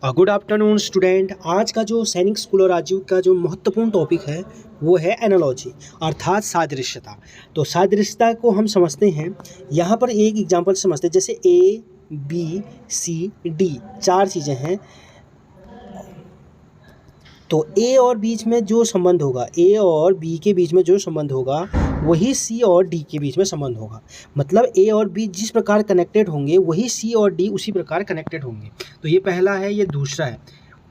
Good afternoon student. आज का जो सैनिक स्कूल और राजीव का जो महत्वपूर्ण टॉपिक है वो है एनालॉजी अर्थात सादृश्यता। तो सादृश्यता को हम समझते हैं, यहाँ पर एक एग्जांपल समझते हैं। जैसे ए बी सी डी चार चीज़ें हैं, तो ए और बीच में जो संबंध होगा, ए और बी के बीच में जो संबंध होगा वही सी और डी के बीच में संबंध होगा। मतलब ए और बी जिस प्रकार कनेक्टेड होंगे वही सी और डी उसी प्रकार कनेक्टेड होंगे। तो ये पहला है, ये दूसरा है।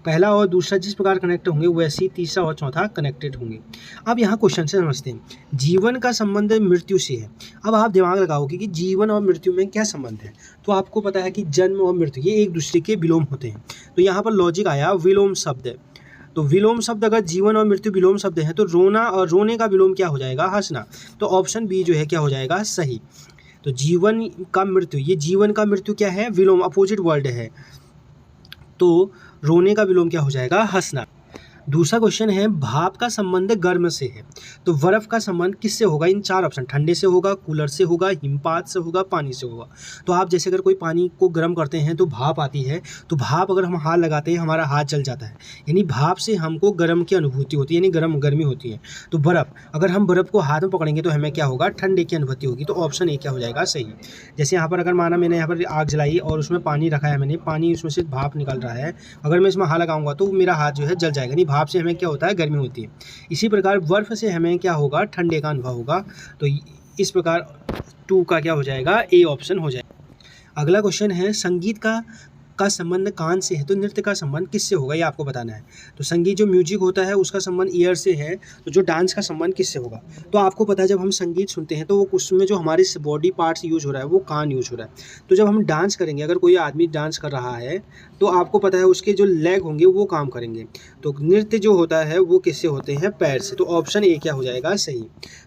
पहला और दूसरा जिस प्रकार कनेक्ट होंगे वैसे ही तीसरा और चौथा कनेक्टेड होंगे। अब यहाँ क्वेश्चन से समझते हैं, जीवन का संबंध मृत्यु से है। अब आप दिमाग लगाओगे कि जीवन और मृत्यु में क्या संबंध है। तो आपको पता है कि जन्म और मृत्यु ये एक दूसरे के विलोम होते हैं। तो यहाँ पर लॉजिक आया विलोम शब्द। तो विलोम शब्द, अगर जीवन और मृत्यु विलोम शब्द है तो रोना और रोने का विलोम क्या हो जाएगा, हंसना। तो ऑप्शन बी जो है क्या हो जाएगा, सही। तो जीवन का मृत्यु, ये जीवन का मृत्यु क्या है, विलोम, अपोजिट वर्ड है। तो रोने का विलोम क्या हो जाएगा, हंसना। दूसरा क्वेश्चन है, भाप का संबंध गर्म से है। तो बर्फ का संबंध किससे होगा, इन चार ऑप्शन, ठंडे से होगा, कूलर से होगा, हिमपात से होगा, पानी से होगा। तो आप जैसे अगर कोई पानी को गर्म करते हैं तो भाप आती है, तो भाप अगर हम हाथ लगाते हैं हमारा हाथ जल जाता है, यानी भाप से हमको गर्म की अनुभूति होती है, यानी गर्मी होती है। तो बर्फ, अगर हम बर्फ को हाथ में पकड़ेंगे तो हमें क्या होगा, ठंडे की अनुभूति होगी। तो ऑप्शन ए क्या हो जाएगा, सही। जैसे यहाँ पर अगर माना मैंने यहाँ पर आग जलाई और उसमें पानी रखा है, मैंने पानी, उसमें से भाप निकल रहा है, अगर मैं इसमें हाथ लगाऊंगा तो मेरा हाथ जो है जल जाएगा, यानी भाप से हमें क्या होता है, गर्मी होती है। इसी प्रकार बर्फ से हमें क्या होगा, ठंडे का अनुभव होगा। तो इस प्रकार 2 का क्या हो जाएगा, ए ऑप्शन हो जाएगा। अगला क्वेश्चन है, संगीत का संबंध कान से है, तो नृत्य का संबंध किससे होगा, ये आपको बताना है। तो संगीत जो म्यूजिक होता है उसका संबंध ईयर से है, तो जो डांस का संबंध किससे होगा। तो आपको पता है जब हम संगीत सुनते हैं तो वो उसमें जो हमारे बॉडी पार्ट्स यूज हो रहा है वो कान यूज हो रहा है। तो जब हम डांस करेंगे, अगर कोई आदमी डांस कर रहा है तो आपको पता है उसके जो लेग होंगे वो काम करेंगे। तो नृत्य जो होता है वो किससे होते हैं, पैर से। तो ऑप्शन ए क्या हो जाएगा, सही।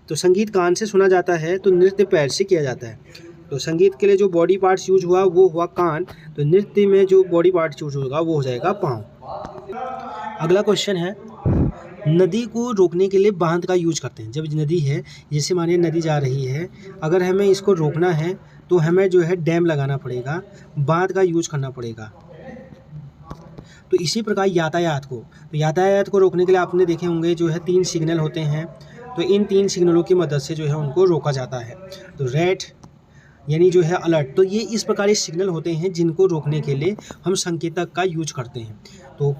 तो संगीत कान से सुना जाता है, तो नृत्य पैर से किया जाता है। तो संगीत के लिए जो बॉडी पार्ट्स यूज हुआ वो हुआ कान, तो नृत्य में जो बॉडी पार्ट्स यूज होगा वो हो जाएगा पाँव। अगला क्वेश्चन है, नदी को रोकने के लिए बांध का यूज करते हैं। जब नदी है, जैसे मानिए नदी जा रही है, अगर हमें इसको रोकना है तो हमें जो है डैम लगाना पड़ेगा, बांध का यूज करना पड़ेगा। तो इसी प्रकार यातायात को रोकने के लिए आपने देखे होंगे जो है 3 सिग्नल होते हैं। तो इन 3 सिग्नलों की मदद से जो है उनको रोका जाता है। तो रेड यानी जो है अलर्ट, तो ये इस प्रकार के सिग्नल होते हैं जिनको रोकने के लिए हम संकेतक का यूज करते हैं। तो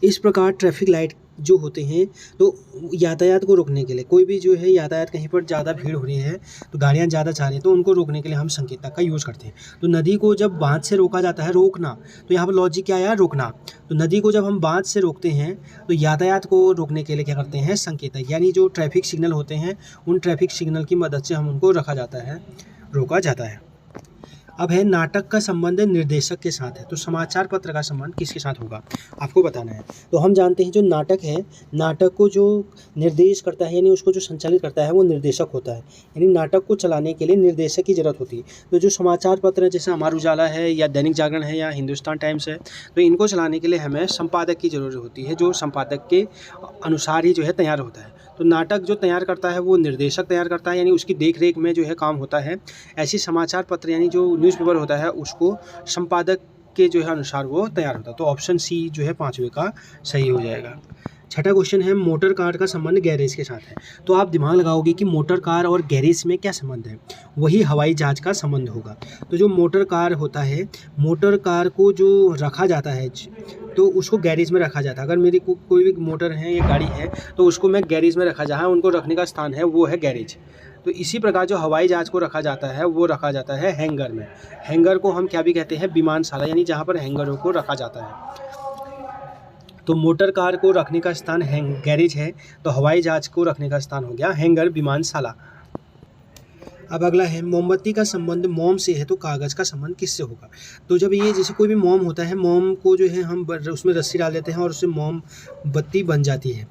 इस प्रकार ट्रैफिक लाइट जो होते हैं, तो यातायात को रोकने के लिए, कोई भी जो है यातायात कहीं पर ज़्यादा भीड़ हो रही है तो गाड़ियाँ ज़्यादा जा रही हैं, तो उनको रोकने के लिए हम संकेतक का यूज़ करते हैं। तो नदी को जब बांध से रोका जाता है, रोकना, तो यहाँ पर लॉजिक क्या आया, रोकना। तो नदी को जब हम बांध से रोकते हैं तो यातायात को रोकने के लिए क्या करते हैं, संकेतक, यानी जो ट्रैफिक सिग्नल होते हैं उन ट्रैफिक सिग्नल की मदद से हम उनको रखा जाता है, रोका जाता है। अब है, नाटक का संबंध निर्देशक के साथ है। तो समाचार पत्र का संबंध किसके साथ होगा, आपको बताना है। तो हम जानते हैं जो नाटक है, नाटक को जो निर्देश करता है, यानी उसको जो संचालित करता है वो निर्देशक होता है, यानी नाटक को चलाने के लिए निर्देशक की जरूरत होती है। तो जो समाचार पत्र है, जैसे अमर उजाला है या दैनिक जागरण है या हिंदुस्तान टाइम्स है, तो इनको चलाने के लिए हमें संपादक की जरूरत होती है, जो संपादक के अनुसार ही जो है तैयार होता है। तो नाटक जो तैयार करता है वो निर्देशक तैयार करता है, यानी उसकी देख रेख में जो है काम होता है। ऐसी समाचार पत्र यानी जो न्यूज़पेपर होता है उसको संपादक के जो है अनुसार वो तैयार होता है। तो ऑप्शन सी जो है 5वें का सही हो जाएगा। छठा क्वेश्चन है, मोटर कार का संबंध गैरेज के साथ है। तो आप दिमाग लगाओगे कि मोटर कार और गैरेज में क्या संबंध है, वही हवाई जहाज का संबंध होगा। तो जो मोटर कार होता है, मोटर कार को जो रखा जाता है तो उसको गैरेज में रखा जाता है। अगर मेरी कोई भी मोटर है या गाड़ी है तो उसको मैं गैरेज में रखा, जहाँ उनको रखने का स्थान है वो है गैरेज। तो इसी प्रकार जो हवाई जहाज को रखा जाता है वो रखा जाता है हैंगर में। हैंगर को हम क्या भी कहते हैं, विमानशाला, यानी जहाँ पर हैंगरों को रखा जाता है। तो मोटर कार को रखने का स्थान गैरेज है, तो हवाई जहाज को रखने का स्थान हो गया हैंगर, विमानशाला। अब अगला है, मोमबत्ती का संबंध मोम से है, तो कागज़ का संबंध किससे होगा। तो जब ये जैसे कोई भी मोम होता है, मोम को जो है हम उसमें रस्सी डाल देते हैं और उससे मोमबत्ती बन जाती है।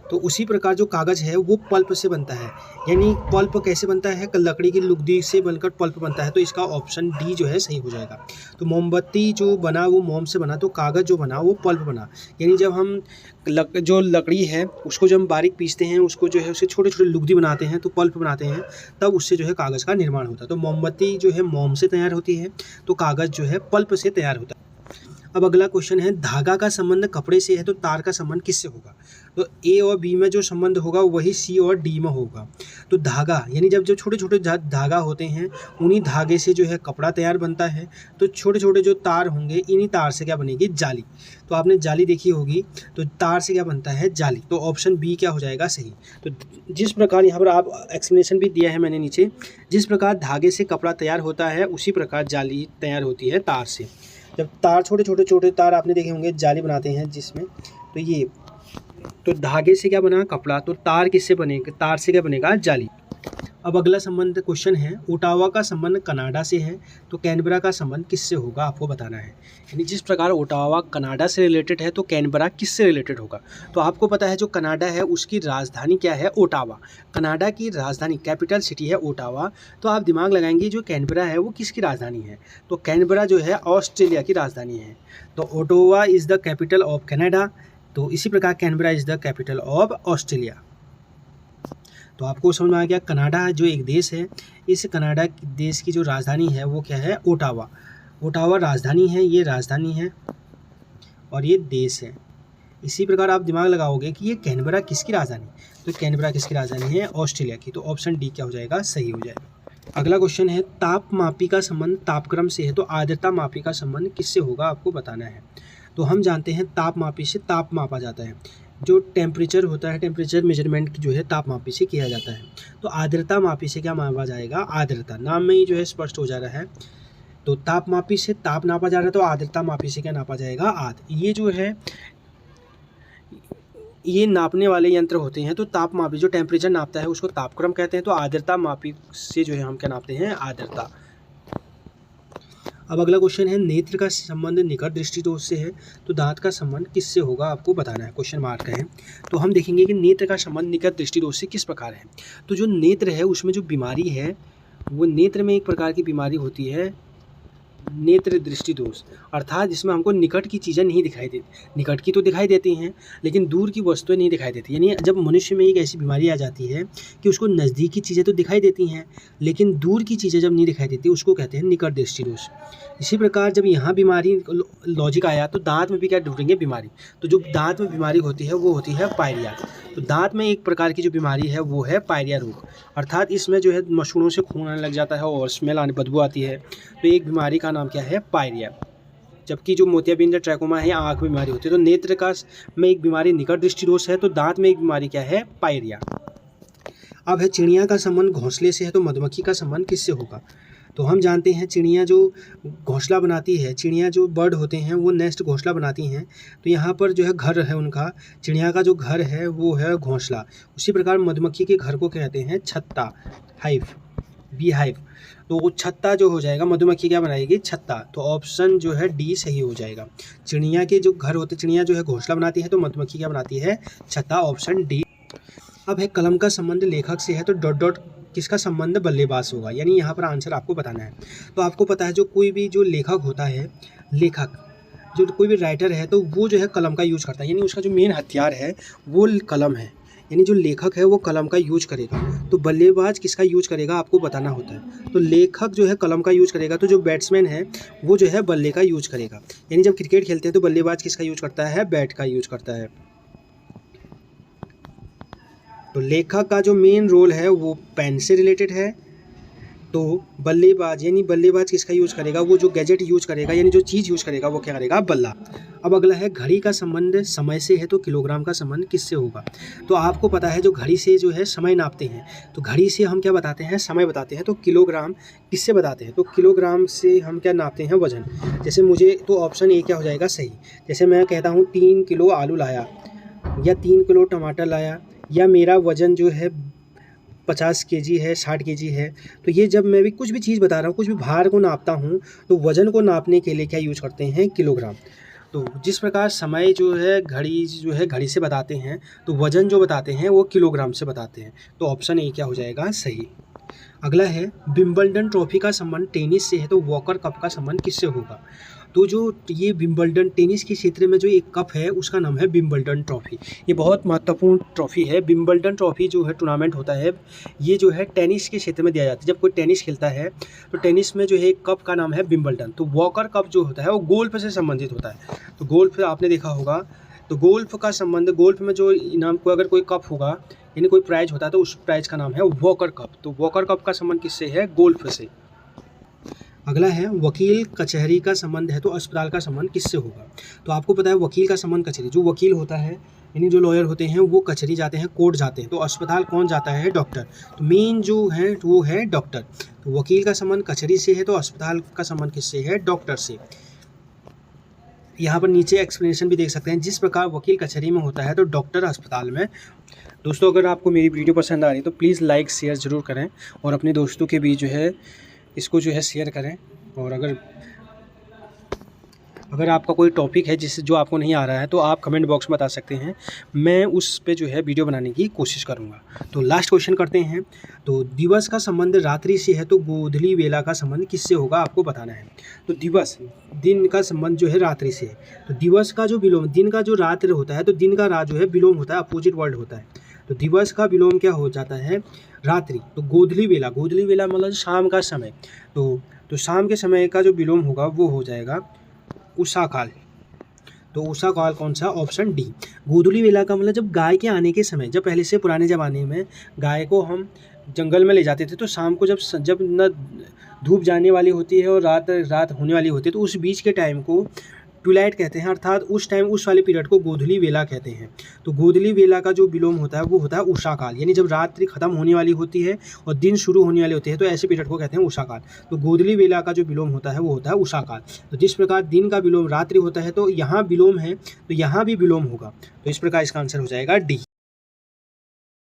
तो उसी प्रकार जो कागज़ है वो पल्प से बनता है, यानी पल्प कैसे बनता है, लकड़ी की लुगदी से बनकर पल्प बनता है। तो इसका ऑप्शन डी जो है सही हो जाएगा। तो मोमबत्ती जो बना वो मोम से बना, तो कागज़ जो बना वो पल्प बना, यानी जब हम जो लकड़ी है उसको जब हम बारीक पीसते हैं, उसको जो है उससे छोटे छोटे लुगदी बनाते हैं, तो पल्प बनाते हैं, तब उससे जो है कागज़ का निर्माण होता है। तो मोमबत्ती जो है मोम से तैयार होती है, तो कागज़ जो है पल्प से तैयार होता है। अब अगला क्वेश्चन है, धागा का संबंध कपड़े से है तो तार का संबंध किससे होगा? तो ए और बी में जो संबंध होगा वही सी और डी में होगा। तो धागा यानी जब छोटे छोटे धागा होते हैं उन्हीं धागे से जो है कपड़ा तैयार बनता है। तो छोटे छोटे जो तार होंगे इन्हीं तार से क्या बनेगी? जाली। तो आपने जाली देखी होगी, तो तार से क्या बनता है? जाली। तो ऑप्शन बी क्या हो जाएगा? सही। तो जिस प्रकार यहाँ पर आप एक्सप्लेनेशन भी दिया है मैंने नीचे, जिस प्रकार धागे से कपड़ा तैयार होता है उसी प्रकार जाली तैयार होती है तार से। जब तार छोटे तार आपने देखे होंगे जाली बनाते हैं जिसमें, तो ये तो धागे से क्या बना? कपड़ा। तो तार किससे बनेगा? तार से क्या बनेगा? जाली। अब अगला संबंध क्वेश्चन है, ओटावा का संबंध कनाडा से है तो कैनबरा का संबंध किससे होगा? आपको बताना है। यानी जिस प्रकार ओटावा कनाडा से रिलेटेड है तो कैनबरा किससे रिलेटेड होगा? तो आपको पता है जो कनाडा है उसकी राजधानी क्या है? ओटावा। कनाडा की राजधानी कैपिटल सिटी है ओटावा। तो आप दिमाग लगाएंगे जो कैनबरा है वो किसकी राजधानी है? तो कैनबरा जो है ऑस्ट्रेलिया की राजधानी है। तो Ottawa is the capital of Canada. तो इसी प्रकार Canberra is the capital of Australia. तो आपको समझ में आ गया, कनाडा जो एक देश है, इस कनाडा देश की जो राजधानी है वो क्या है? ओटावा। ओटावा राजधानी है, ये राजधानी है और ये देश है। इसी प्रकार आप दिमाग लगाओगे कि ये कैनबरा किसकी राजधानी? तो कैनबरा किसकी राजधानी है? ऑस्ट्रेलिया की। तो ऑप्शन डी क्या हो जाएगा? सही हो जाएगा। अगला क्वेश्चन है, तापमापी का संबंध तापक्रम से है तो आर्द्रता मापी का संबंध किससे होगा? आपको बताना है। तो हम जानते हैं तापमापी से ताप मापा जाता है। जो टेम्परेचर होता है, टेम्परेचर मेजरमेंट जो है तापमापी से किया जाता है। तो आर्द्रता मापी से क्या मापा जाएगा? आर्द्रता। नाम में ही जो है स्पष्ट हो जा रहा है। तो तापमापी से ताप नापा जा रहा है तो आर्द्रता मापी से क्या नापा जाएगा? आर्द्र। ये जो है ये नापने वाले यंत्र होते हैं। तो तापमापी जो टेम्परेचर नापता है उसको तापक्रम कहते हैं। तो आर्द्रता मापी से जो है हम क्या नापते हैं? आर्द्रता। अब अगला क्वेश्चन है, नेत्र का संबंध निकट दृष्टि दोष से है तो दांत का संबंध किससे होगा? आपको बताना है। क्वेश्चन मार्क है। तो हम देखेंगे कि नेत्र का संबंध निकट दृष्टि दोष से किस प्रकार है। तो जो नेत्र है उसमें जो बीमारी है वो नेत्र में एक प्रकार की बीमारी होती है, नेत्र दृष्टि दोष, अर्थात जिसमें हमको निकट की चीज़ें नहीं दिखाई देती। निकट की तो दिखाई देती हैं लेकिन दूर की वस्तुएं नहीं दिखाई देती। यानी जब मनुष्य में एक ऐसी बीमारी आ जाती है कि उसको नज़दीक की चीज़ें तो दिखाई देती हैं लेकिन दूर की चीज़ें जब नहीं दिखाई देती उसको कहते हैं निकट दृष्टि दोष। इसी प्रकार जब यहाँ बीमारी लॉजिक आया तो दांत में भी क्या ढूंढेंगे? बीमारी। तो जो दांत में बीमारी होती है वो होती है पायरिया। तो दांत में एक प्रकार की जो बीमारी है वो है पायरिया रोग, अर्थात इसमें जो है मसूड़ों से खून आने लग जाता है और स्मेल आने, बदबू आती है। तो एक बीमारी का नाम क्या है? पायरिया। जबकि जो मोतियाबिंद ट्रैकोमा है आँख में बीमारी होती है। तो नेत्र का में एक बीमारी निकट दृष्टि दोष है तो दांत में एक बीमारी क्या है? पायरिया। अब है, चिड़िया का संबंध घोंसले से है तो मधुमक्खी का संबंध किससे होगा? तो हम जानते हैं चिड़िया जो घोंसला बनाती है, चिड़िया जो बर्ड होते हैं वो नेस्ट घोंसला बनाती हैं। तो यहाँ पर जो है घर है उनका, चिड़िया का जो घर है वो है घोंसला। उसी प्रकार मधुमक्खी के घर को कहते हैं छत्ता, हाइव, बी हाइव। तो वो छत्ता जो हो जाएगा, मधुमक्खी क्या बनाएगी? छत्ता। तो ऑप्शन जो है डी सही हो जाएगा। चिड़िया के जो घर होते, चिड़िया जो है घोंसला बनाती है तो मधुमक्खी क्या बनाती है? छत्ता। Option D. अब है, कलम का संबंध लेखक से है तो डॉट डॉट किसका संबंध बल्लेबाज होगा? यानी यहाँ पर आंसर आपको बताना है। तो आपको पता है जो कोई भी जो लेखक होता है, लेखक जो कोई भी राइटर है तो वो जो है कलम का यूज करता है। यानी उसका जो मेन हथियार है वो कलम है। यानी जो लेखक है वो कलम का यूज करेगा। तो बल्लेबाज किसका यूज करेगा आपको बताना होता है। तो लेखक जो है कलम का यूज करेगा तो जो बैट्समैन है वो जो है बल्ले का यूज करेगा। यानी जब क्रिकेट खेलते हैं तो बल्लेबाज किसका यूज करता है? बैट का यूज करता है। तो लेखक का जो मेन रोल है वो पेन से रिलेटेड है। तो बल्लेबाज यानी बल्लेबाज किसका यूज करेगा? वो जो गैजेट यूज करेगा यानी जो चीज़ यूज करेगा वो क्या करेगा? बल्ला। अब अगला है, घड़ी का संबंध समय से है तो किलोग्राम का संबंध किससे होगा? तो आपको पता है जो घड़ी से जो है समय नापते हैं तो घड़ी से हम क्या बताते हैं? समय बताते हैं। तो किलोग्राम किससे बताते हैं? तो किलोग्राम से हम क्या नापते हैं? वजन। जैसे मुझे, तो ऑप्शन ए क्या हो जाएगा? सही। जैसे मैं कहता हूँ 3 किलो आलू लाया या 3 किलो टमाटर लाया या मेरा वज़न जो है 50 केजी है, 60 केजी है। तो ये जब मैं भी कुछ भी चीज़ बता रहा हूँ, कुछ भी भार को नापता हूँ तो वज़न को नापने के लिए क्या यूज करते हैं? किलोग्राम। तो जिस प्रकार समय जो है घड़ी से बताते हैं तो वज़न जो बताते हैं वो किलोग्राम से बताते हैं। तो ऑप्शन ए क्या हो जाएगा? सही। अगला है, विंबलडन ट्रॉफी का संबंध टेनिस से है तो वॉकर कप का संबंध किससे होगा? तो जो ये विंबलडन टेनिस के क्षेत्र में जो एक कप है उसका नाम है विंबलडन ट्रॉफी। ये बहुत महत्वपूर्ण ट्रॉफी है। विंबलडन ट्रॉफी जो है टूर्नामेंट होता है, ये जो है टेनिस के क्षेत्र में दिया जाता है। जब कोई टेनिस खेलता है तो टेनिस में जो है एक कप का नाम है विंबलडन। तो वॉकर कप जो होता है वो गोल्फ से संबंधित होता है। तो गोल्फ आपने देखा होगा, तो गोल्फ का संबंध, गोल्फ में जो इनाम को अगर कोई कप होगा यानी कोई प्राइज होता है तो उस प्राइज का नाम है वॉकर कप। तो वॉकर कप का संबंध किससे है? गोल्फ से। अगला है वकील कचहरी का संबंध है तो अस्पताल का संबंध किससे होगा? तो आपको पता है वकील का संबंध कचहरी, जो वकील होता है यानी जो लॉयर होते हैं वो कचहरी जाते हैं, कोर्ट जाते हैं। तो अस्पताल कौन जाता है? डॉक्टर। तो मेन जो है वो है डॉक्टर। तो वकील का संबंध कचहरी से है तो अस्पताल का संबंध किससे है? डॉक्टर से। यहाँ पर नीचे एक्सप्लेनेशन भी देख सकते हैं, जिस प्रकार वकील कचहरी में होता है तो डॉक्टर अस्पताल में। दोस्तों अगर आपको मेरी वीडियो पसंद आ रही है तो प्लीज़ लाइक शेयर ज़रूर करें और अपने दोस्तों के बीच जो है इसको जो है शेयर करें। और अगर आपका कोई टॉपिक है जो आपको नहीं आ रहा है तो आप कमेंट बॉक्स में बता सकते हैं, मैं उस पे जो है वीडियो बनाने की कोशिश करूँगा। तो लास्ट क्वेश्चन करते हैं। तो दिवस का संबंध रात्रि से है तो गोधूली वेला का संबंध किससे होगा? आपको बताना है। तो दिवस, दिन का संबंध जो है रात्रि से है। तो दिवस का जो विलोम, दिन का जो रात्रि होता है तो दिन का रात जो है विलोम होता है, अपोजिट वर्ड होता है। तो दिवस का विलोम क्या हो जाता है? रात्रि। तो गोधूली वेला, गोधूली वेला मतलब शाम का समय। तो शाम के समय का जो विलोम होगा वो हो जाएगा उषा काल। तो उषा काल कौन सा? Option D. गोधूली वेला का मतलब जब गाय के आने के समय, जब पहले से पुराने ज़माने में गाय को हम जंगल में ले जाते थे तो शाम को जब न धूप जाने वाली होती है और रात होने वाली होती है तो उस बीच के टाइम को ट्विलाइट कहते हैं, अर्थात उस टाइम, उस वाले पीरियड को गोधूली वेला कहते हैं। तो गोधूली वेला का जो विलोम होता है वो होता है उषा काल, यानी जब रात्रि खत्म होने वाली होती है और दिन शुरू होने वाली होती है तो ऐसे पीरियड को कहते हैं उषा काल। तो गोधूली वेला का जो विलोम होता है वो होता है उषा काल। तो जिस प्रकार दिन का विलोम रात्रि होता है तो यहाँ विलोम है तो यहाँ भी विलोम होगा। तो इस प्रकार इसका आंसर हो जाएगा डी।